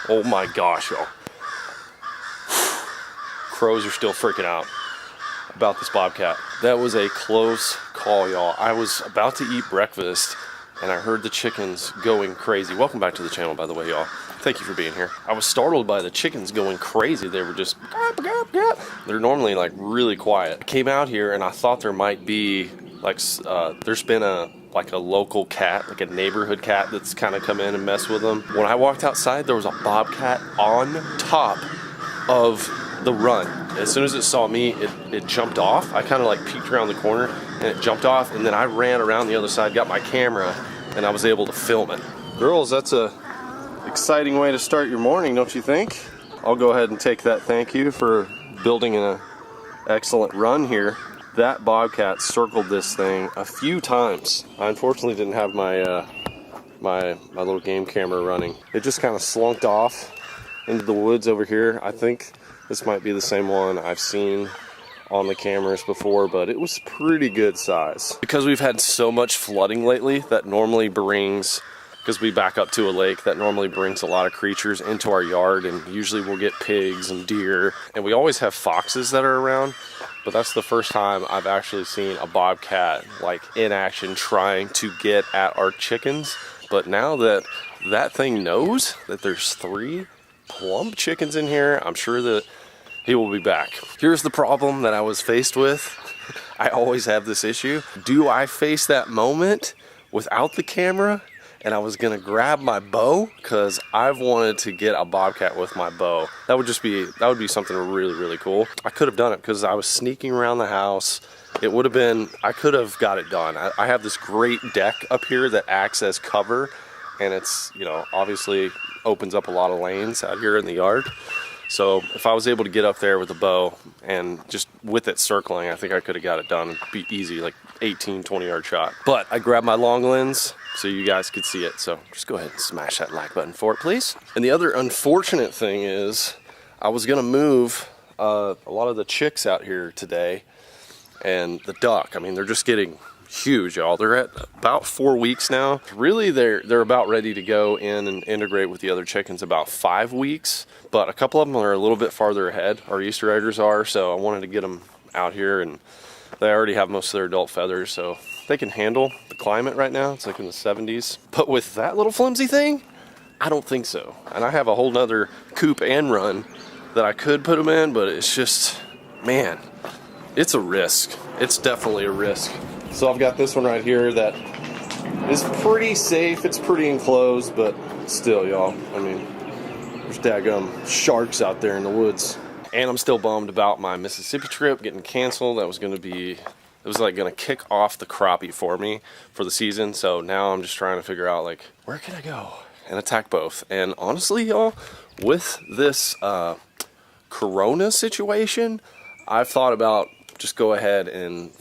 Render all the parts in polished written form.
Oh my gosh, y'all. Crows are still freaking out about this bobcat. That was a close call, y'all. I was about to eat breakfast and I heard the chickens going crazy. Welcome back to the channel, by the way, y'all. Thank you for being here. I was startled by the chickens going crazy. They were just, they're normally like really quiet. I came out here and I thought there might be like, there's been a local cat, like a neighborhood cat that's kind of come in and messed with them. When I walked outside, there was a bobcat on top of the run. As soon as it saw me, it jumped off. I kind of like peeked around the corner and it jumped off, and then I ran around the other side, got my camera, and I was able to film it. Girls, that's a exciting way to start your morning, don't you think? I'll go ahead and take that thank you for building an excellent run here. That bobcat circled this thing a few times. I unfortunately didn't have my my little game camera running. It just kind of slunked off into the woods over here. I think this might be the same one I've seen on the cameras before, but it was pretty good size. Because we've had so much flooding lately, that normally brings, because we back up to a lake, that normally brings a lot of creatures into our yard, and usually we'll get pigs and deer, and we always have foxes that are around, but that's the first time I've actually seen a bobcat like in action trying to get at our chickens. But now that that thing knows that there's 3 plump chickens in here, I'm sure that he will be back. Here's the problem that I was faced with. I always have this issue. Do I face that moment without the camera? And I was gonna grab my bow because I've wanted to get a bobcat with my bow. That would be something really, really cool. I could have done it because I was sneaking around the house. It would have been, I could have got it done. I have this great deck up here that acts as cover, and it's, you know, obviously opens up a lot of lanes out here in the yard. So if I was able to get up there with the bow and just with it circling, I think I could have got it done. It'd be easy, like 18, 20 yard shot. But I grabbed my long lens so you guys could see it. So just go ahead and smash that like button for it, please. And the other unfortunate thing is I was gonna move a lot of the chicks out here today, and the duck, I mean, they're just getting huge, y'all. They're at about 4 weeks now. Really, they're about ready to go in and integrate with the other chickens about 5 weeks, but a couple of them are a little bit farther ahead. Our Easter eggers are, so I wanted to get them out here, and they already have most of their adult feathers, so they can handle the climate right now. It's like in the 70s. But with that little flimsy thing, I don't think so. And I have a whole nother coop and run that I could put them in, but it's just, man, it's a risk. It's definitely a risk. So I've got this one right here that is pretty safe. It's pretty enclosed, but still, y'all, I mean, there's daggum sharks out there in the woods. And I'm still bummed about my Mississippi trip getting canceled. That was going to be, it was like going to kick off the crappie for me for the season. So now I'm just trying to figure out, like, where can I go and attack both? And honestly, y'all, with this Corona situation, I've thought about just go ahead and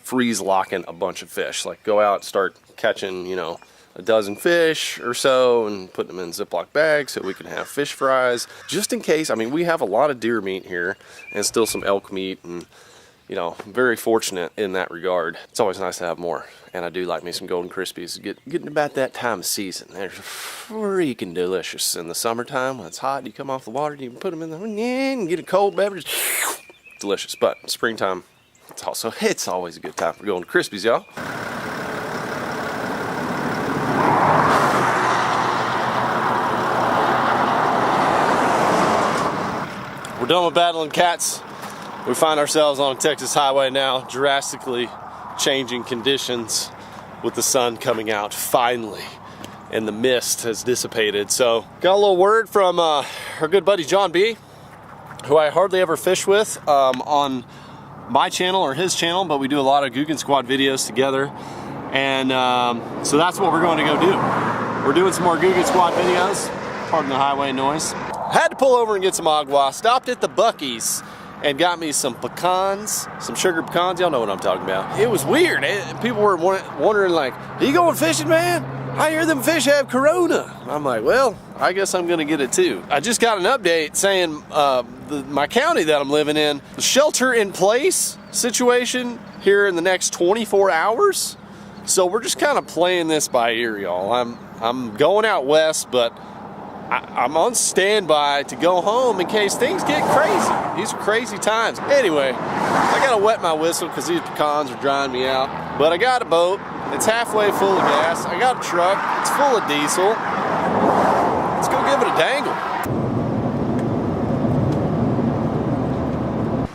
freeze locking a bunch of fish. Like go out, start catching, you know, a dozen fish or so and putting them in Ziploc bags so we can have fish fries just in case. I mean, we have a lot of deer meat here and still some elk meat, and you know, I'm very fortunate in that regard. It's always nice to have more, and I do like me some Golden Crispies. Getting about that time of season, they're freaking delicious in the summertime when it's hot. You come off the water, you can put them in there and get a cold beverage. Delicious. But springtime, it's always a good time for Golden Crispies, y'all. We're done with battling cats. We find ourselves on a Texas highway now, drastically changing conditions with the sun coming out finally, and the mist has dissipated. So got a little word from our good buddy John B., who I hardly ever fish with on my channel or his channel, but we do a lot of Guggen Squad videos together, and so that's what we're going to go do. We're doing some more Guggen Squad videos. Pardon the highway noise. Had to pull over and get some agua. Stopped at the Buc-ee's and got me some pecans, some sugar pecans. Y'all know what I'm talking about. It was weird. People were wondering, like, are you going fishing, man? I hear them fish have Corona. I'm like, well, I guess I'm gonna get it too. I just got an update saying my county that I'm living in, the shelter in place situation here in the next 24 hours. So we're just kind of playing this by ear, y'all. I'm going out west, but I'm on standby to go home in case things get crazy. These are crazy times. Anyway, I gotta wet my whistle because these pecans are drying me out. But I got a boat. It's halfway full of gas. I got a truck. It's full of diesel. Let's go give it a dangle.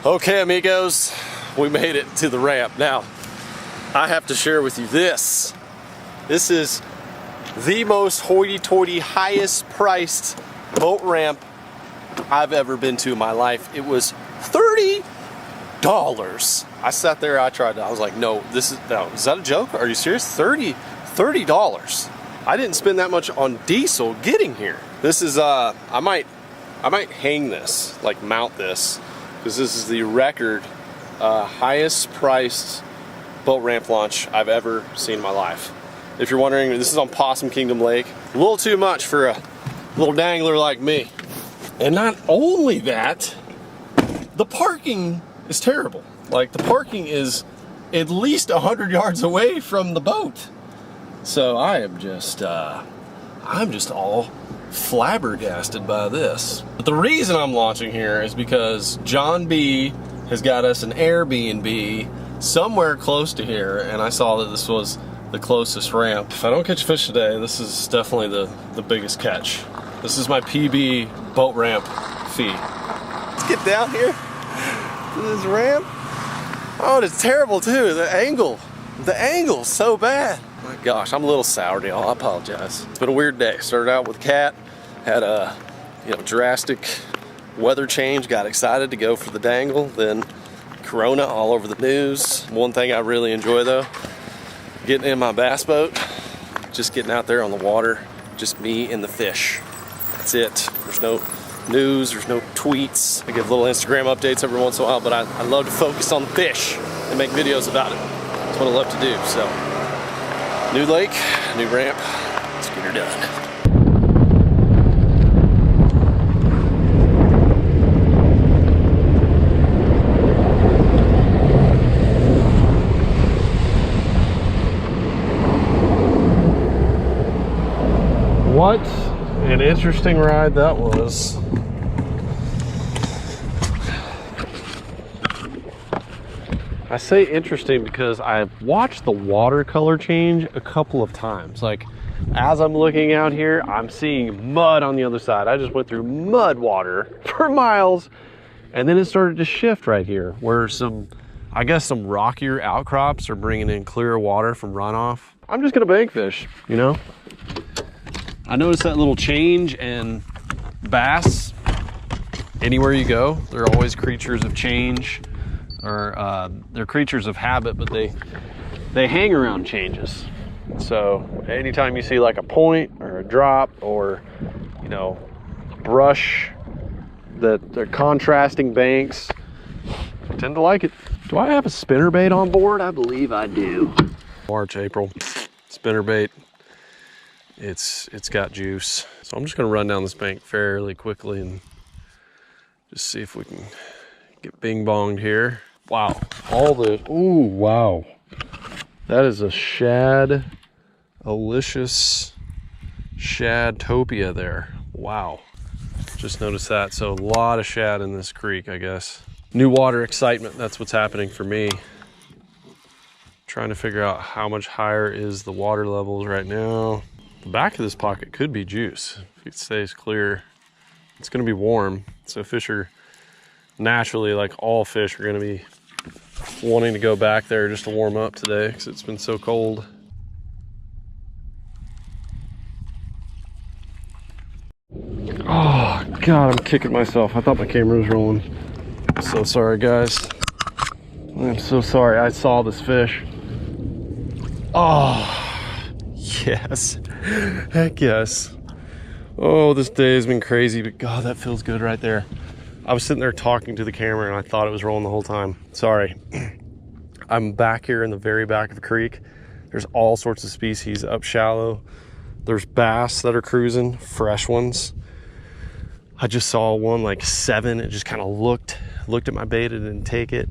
Okay, amigos, we made it to the ramp. Now, I have to share with you this. This is the most hoity-toity, highest priced boat ramp I've ever been to in my life. It was $30. I sat there, I was like, no, is that a joke? Are you serious? $30. I didn't spend that much on diesel getting here. This is, I might hang this, like mount this, because this is the record highest priced boat ramp launch I've ever seen in my life. If you're wondering, this is on Possum Kingdom Lake. A little too much for a little dangler like me. And not only that, the parking is terrible. Like, the parking is at least 100 yards away from the boat. So I'm just all flabbergasted by this. But the reason I'm launching here is because John B has got us an Airbnb somewhere close to here, and I saw that this was the closest ramp. If I don't catch fish today, this is definitely the biggest catch. This is my PB boat ramp fee. Let's get down here to this ramp. Oh, it's terrible too. The angle's so bad. My gosh, I'm a little sour, y'all. I apologize. It's been a weird day. Started out with Cat, had a drastic weather change, got excited to go for the dangle, then Corona all over the news. One thing I really enjoy though, getting in my bass boat, just getting out there on the water, just me and the fish. That's it. There's no news, there's no tweets. I give little Instagram updates every once in a while, but I love to focus on the fish and make videos about it. That's what I love to do. So, new lake, new ramp, let's get her done. What an interesting ride that was. I say interesting because I've watched the watercolor change a couple of times. Like, as I'm looking out here, I'm seeing mud on the other side. I just went through mud water for miles, and then it started to shift right here where I guess some rockier outcrops are bringing in clearer water from runoff. I'm just gonna bank fish, you know? I noticed that little change, and bass, anywhere you go, they're always creatures of change, or they're creatures of habit, but they hang around changes. So anytime you see like a point or a drop or, brush, that they're contrasting banks, I tend to like it. Do I have a spinnerbait on board? I believe I do. March, April, spinnerbait. It's got juice. So I'm just gonna run down this bank fairly quickly and just see if we can get bing bonged here. Wow, ooh, wow. That is a shad, delicious shadtopia there. Wow, just noticed that. So a lot of shad in this creek, I guess. New water excitement, that's what's happening for me. Trying to figure out how much higher is the water levels right now. The back of this pocket could be juice. If it stays clear, it's gonna be warm. So fish are naturally, like all fish, are gonna be wanting to go back there just to warm up today because it's been so cold. Oh God, I'm kicking myself. I thought my camera was rolling. I'm so sorry, guys. I'm so sorry. I saw this fish. Oh, yes. Heck yes. Oh, this day has been crazy, but God, that feels good right there. I was sitting there talking to the camera and I thought it was rolling the whole time. Sorry. I'm back here in the very back of the creek. There's all sorts of species up shallow. There's bass that are cruising, fresh ones. I just saw one like 7. It just kind of looked at my bait and didn't take it.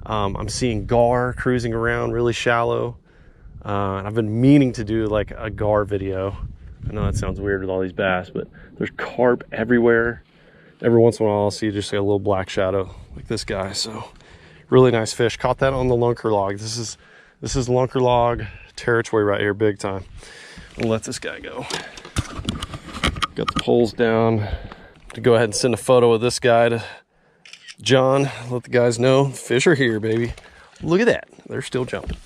I'm seeing gar cruising around really shallow. And I've been meaning to do like a gar video. I know that sounds weird with all these bass, but there's carp everywhere. Every once in a while I'll see just a little black shadow like this guy. So really nice fish. Caught that on the lunker log. This is lunker log territory right here, big time. I'll let this guy go. Got the poles down to go ahead and send a photo of this guy to John. Let the guys know fish are here, baby. Look at that. They're still jumping.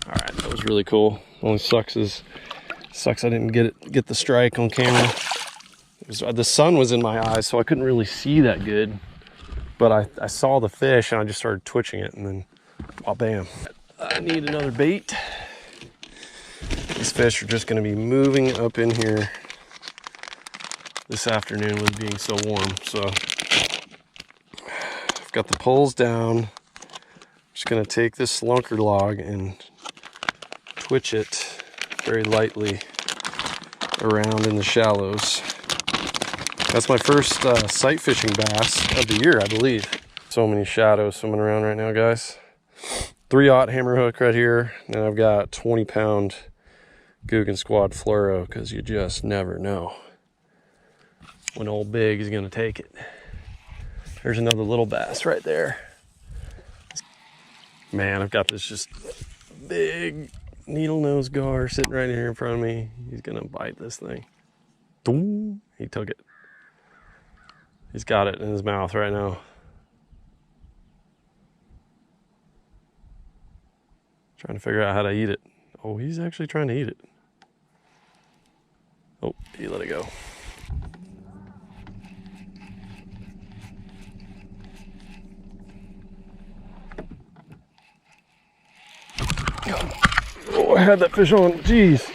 All right, that was really cool. Only sucks I didn't get the strike on camera. The sun was in my eyes, so I couldn't really see that good. But I saw the fish and I just started twitching it, and then, oh, bam. I need another bait. These fish are just gonna be moving up in here this afternoon with being so warm. So I've got the poles down. Just gonna take this lunker log and twitch it very lightly around in the shallows. That's my first sight fishing bass of the year, I believe. So many shadows swimming around right now, guys. 3/0 hammer hook right here, and I've got 20-pound Googan Squad fluoro, because you just never know when old Big is gonna take it. There's another little bass right there. Man, I've got this just big needle nose gar sitting right here in front of me. He's gonna bite this thing. Boom. He took it. He's got it in his mouth right now. Trying to figure out how to eat it. Oh, he's actually trying to eat it. Oh, he let it go. Oh, I had that fish on. Jeez.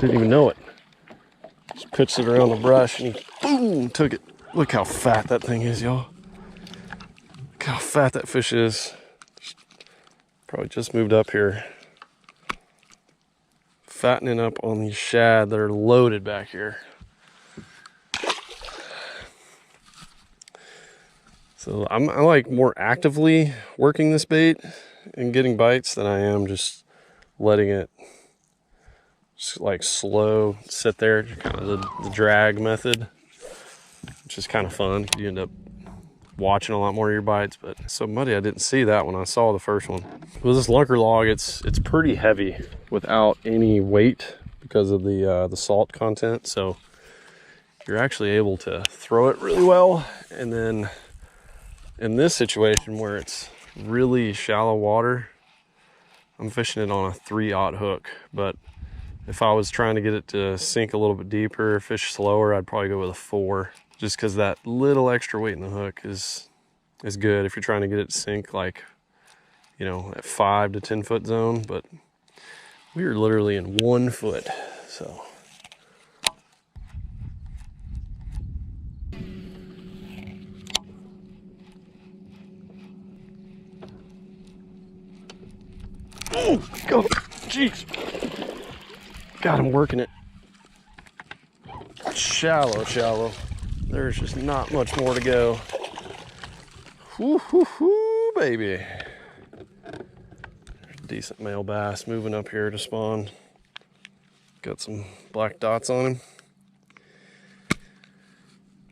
Didn't even know it. Just pitched it around the brush and he, boom, took it. Look how fat that thing is, y'all. Look how fat that fish is. Probably just moved up here. Fattening up on these shad that are loaded back here. So I'm like more actively working this bait and getting bites than I am just letting it just like slow sit there, kind of the drag method, which is kind of fun. You end up watching a lot more of your bites, but it's so muddy I didn't see that when I saw the first one. With this lunker log, it's pretty heavy without any weight because of the salt content. So you're actually able to throw it really well. And then in this situation where it's really shallow water, I'm fishing it on a 3/0 hook. But if I was trying to get it to sink a little bit deeper, fish slower, I'd probably go with a 4. Just because that little extra weight in the hook is good if you're trying to get it to sink, like, you know, at 5 to 10 foot zone. But we are literally in 1 foot, so. Oh, go, jeez. God, I'm working it. Shallow. There's just not much more to go. Whoo, baby. Decent male bass moving up here to spawn. Got some black dots on him.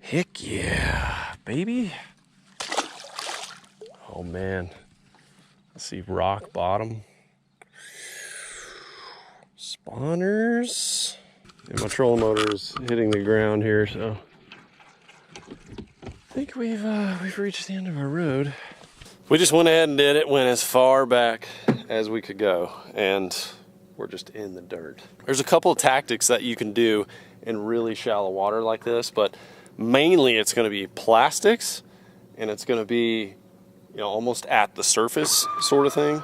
Heck yeah, baby. Oh man. Let's see, rock bottom. Spawners. And my trolling motor is hitting the ground here, so I think we've reached the end of our road. We just went ahead and did it, went as far back as we could go, and we're just in the dirt. There's a couple of tactics that you can do in really shallow water like this, but mainly it's going to be plastics, and it's going to be, you know, almost at the surface sort of thing.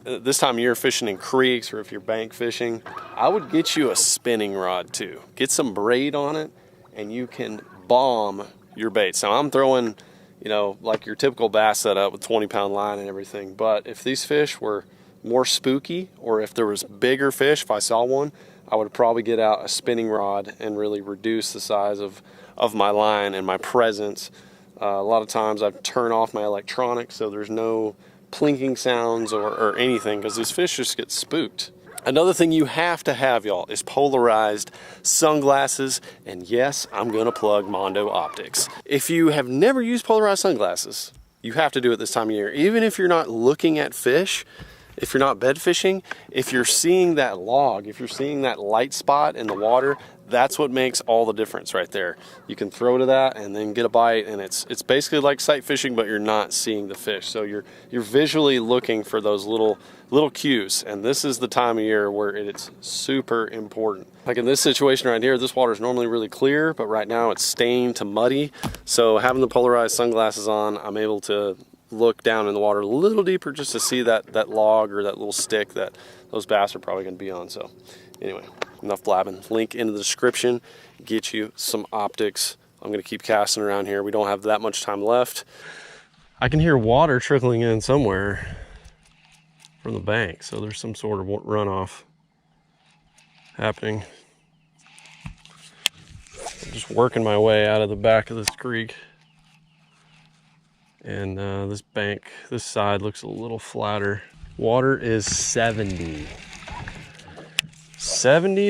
This time of year fishing in creeks, or if you're bank fishing, I would get you a spinning rod too. Get some braid on it and you can bomb your baits. Now I'm throwing, you know, like your typical bass setup with 20-pound line and everything, but if these fish were more spooky, or if there was bigger fish, if I saw one, I would probably get out a spinning rod and really reduce the size of my line and my presence. A lot of times I turn off my electronics so there's no plinking sounds or anything, because these fish just get spooked. Another thing you have to have, y'all, is polarized sunglasses. And yes, I'm going to plug Mondo Optics. If you have never used polarized sunglasses, you have to do it this time of year. Even if you're not looking at fish, if you're not bed fishing, if you're seeing that log, if you're seeing that light spot in the water, that's what makes all the difference right there. You can throw to that and then get a bite, and it's basically like sight fishing, but you're not seeing the fish. So you're visually looking for those little cues, and this is the time of year where it's super important. Like in this situation right here, this water is normally really clear, but right now it's stained to muddy. So having the polarized sunglasses on, I'm able to look down in the water a little deeper just to see that log or that little stick that those bass are probably going to be on. So anyway, enough blabbing. Link in the description, get you some optics. I'm going to keep casting around here. We don't have that much time left. I can hear water trickling in somewhere from the bank, so there's some sort of runoff happening. I'm just working my way out of the back of this creek. And this bank, this side looks a little flatter. Water is 70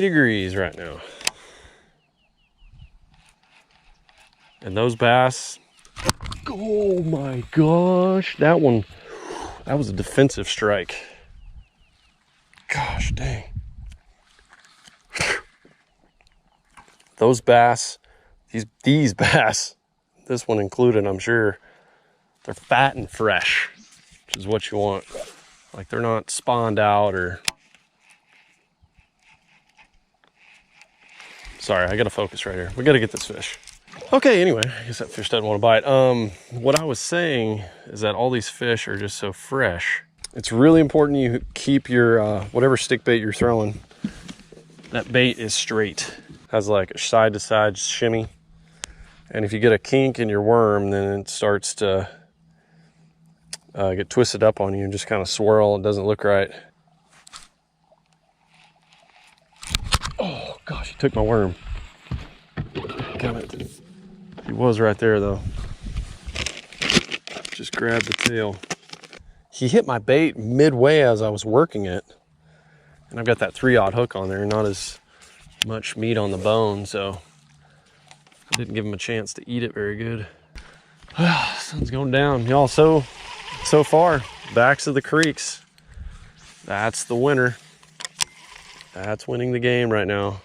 degrees right now. And those bass, oh my gosh, that was a defensive strike. Gosh dang. Those bass, these bass, this one included, I'm sure, they're fat and fresh, which is what you want. Like they're not spawned out or... Sorry, I gotta focus right here. We gotta get this fish. Okay, anyway, I guess that fish doesn't want to bite. What I was saying is that all these fish are just so fresh. It's really important you keep your, whatever stick bait you're throwing, that bait is straight. Has like a side to side shimmy. And if you get a kink in your worm, then it starts to get twisted up on you and just kind of swirl. It doesn't look right. Oh gosh, he took my worm. Damn it. He was right there though. Just grabbed the tail. He hit my bait midway as I was working it. And I've got that 3/0 hook on there, not as much meat on the bone, so I didn't give him a chance to eat it very good. Sun's going down. Y'all, so far, backs of the creeks. That's the winner. That's winning the game right now.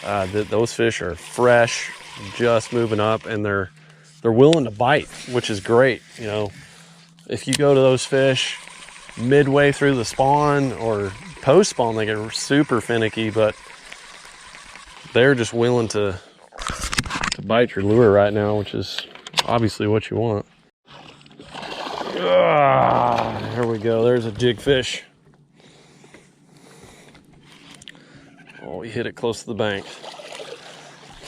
Those fish are fresh, just moving up, and they're willing to bite, which is great. You know, if you go to those fish midway through the spawn or post spawn, they get super finicky, but they're just willing to bite your lure right now, which is obviously what you want. Here we go. There's a jig fish. Oh, he hit it close to the bank.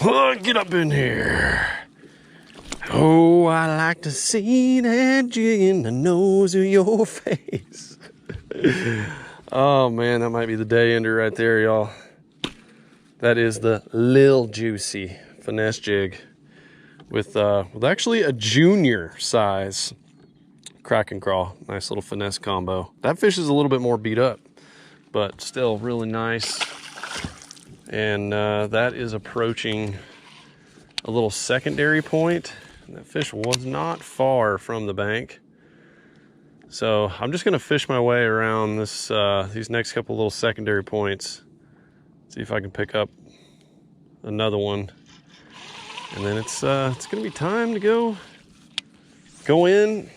Oh, get up in here. Oh, I like to see that jig in the nose of your face. Oh man, that might be the day ender right there, y'all. That is the Lil Juicy finesse jig with actually a junior size crack and crawl. Nice little finesse combo. That fish is a little bit more beat up, but still really nice. And that is approaching a little secondary point. That fish was not far from the bank. So I'm just gonna fish my way around this these next couple little secondary points. See if I can pick up another one. And then it's gonna be time to go in,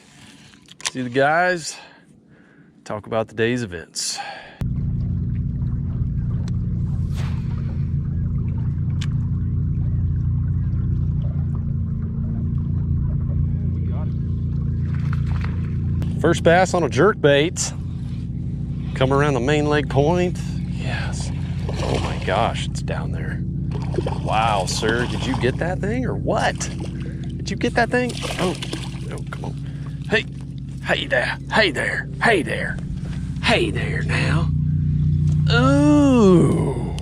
see the guys, talk about the day's events. First bass on a jerk bait. Come around the main leg point. Yes. Oh my gosh, it's down there. Wow, sir, did you get that thing or what? Did you get that thing? Oh, come on. Hey, hey there, hey there, hey there. Hey there now. Ooh.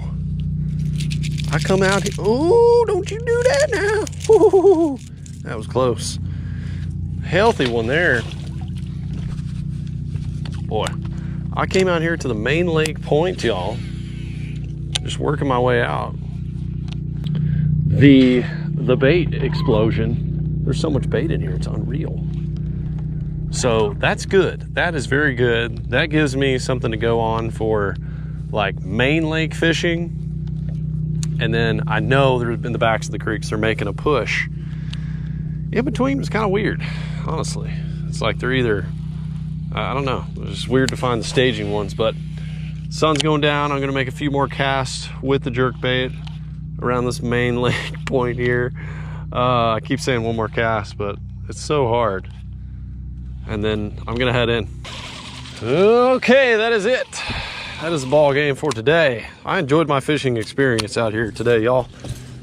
I come out here. Ooh, don't you do that now. Ooh, that was close. Healthy one there. Boy, I came out here to the main lake point, y'all. Just working my way out. The bait explosion. There's so much bait in here, it's unreal. So that's good. That is very good. That gives me something to go on for like main lake fishing. And then I know there's been the backs of the creeks, they're making a push. In between was kind of weird, honestly. It's like they're either, I don't know, it's just weird to find the staging ones, but sun's going down. I'm gonna make a few more casts with the jerk bait around this main lake point here. I keep saying one more cast, but it's so hard. And then I'm gonna head in. Okay, that is it. That is the ball game for today. I enjoyed my fishing experience out here today, y'all.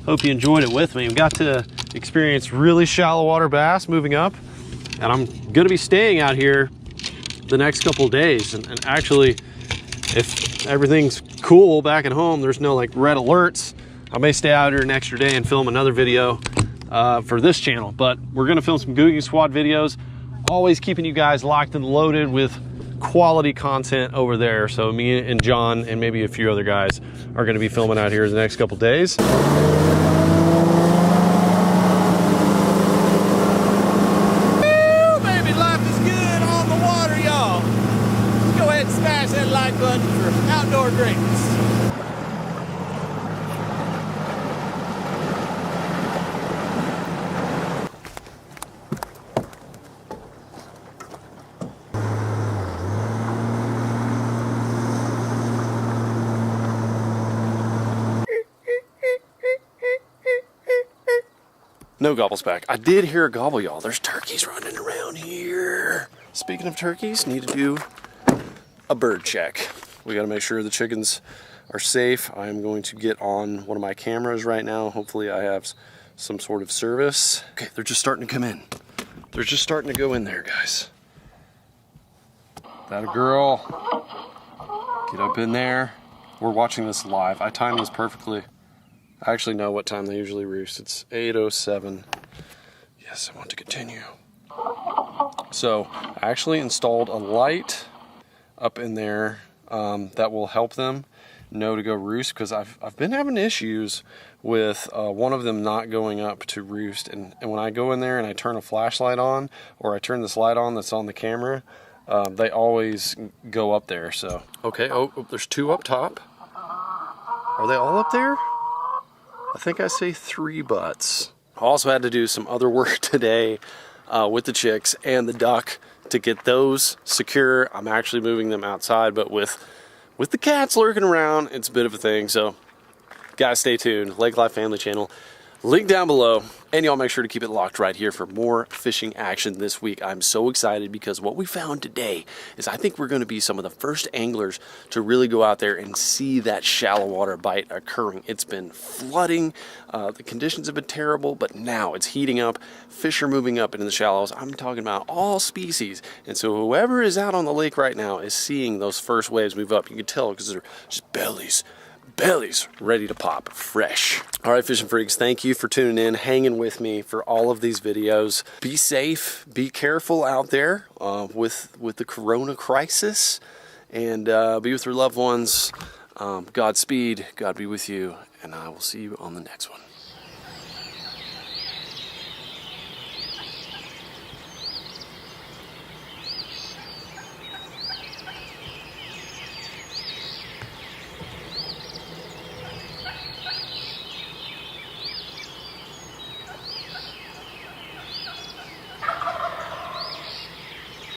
Hope you enjoyed it with me. We got to experience really shallow water bass moving up, and I'm gonna be staying out here the next couple of days. And actually, if everything's cool back at home, there's no like red alerts, I may stay out here an extra day and film another video for this channel. But we're gonna film some Googing Squad videos, always keeping you guys locked and loaded with quality content over there. So me and John and maybe a few other guys are going to be filming out here the next couple days. Ooh, baby, life is good on the water, y'all. Go ahead and smash that like button for outdoor greatness. No gobbles back. I did hear a gobble, y'all. There's turkeys running around here. Speaking of turkeys, need to do a bird check. We got to make sure the chickens are safe. I'm going to get on one of my cameras right now. Hopefully I have some sort of service. Okay, they're just starting to come in. They're just starting to go in there, guys. That a girl. Get up in there. We're watching this live. I timed this perfectly. I actually know what time they usually roost. It's 8:07. Yes, I want to continue. So I actually installed a light up in there that will help them know to go roost, because I've been having issues with one of them not going up to roost. And when I go in there and I turn a flashlight on, or I turn this light on that's on the camera, they always go up there. So, okay, oh, there's two up top. Are they all up there? I think I say 3 butts. I also had to do some other work today with the chicks and the duck to get those secure. I'm actually moving them outside, but with the cats lurking around, it's a bit of a thing. So guys, stay tuned. Lake Life Family Channel, link down below. And y'all make sure to keep it locked right here for more fishing action this week. I'm so excited because what we found today is I think we're going to be some of the first anglers to really go out there and see that shallow water bite occurring. It's been flooding. The conditions have been terrible, but now it's heating up. Fish are moving up into the shallows. I'm talking about all species. And so whoever is out on the lake right now is seeing those first waves move up. You can tell because they're just bellies ready to pop fresh. All right, fishing freaks, thank you for tuning in, hanging with me for all of these videos. Be safe, be careful out there with the corona crisis, and be with your loved ones. Godspeed, God be with you, and I will see you on the next one.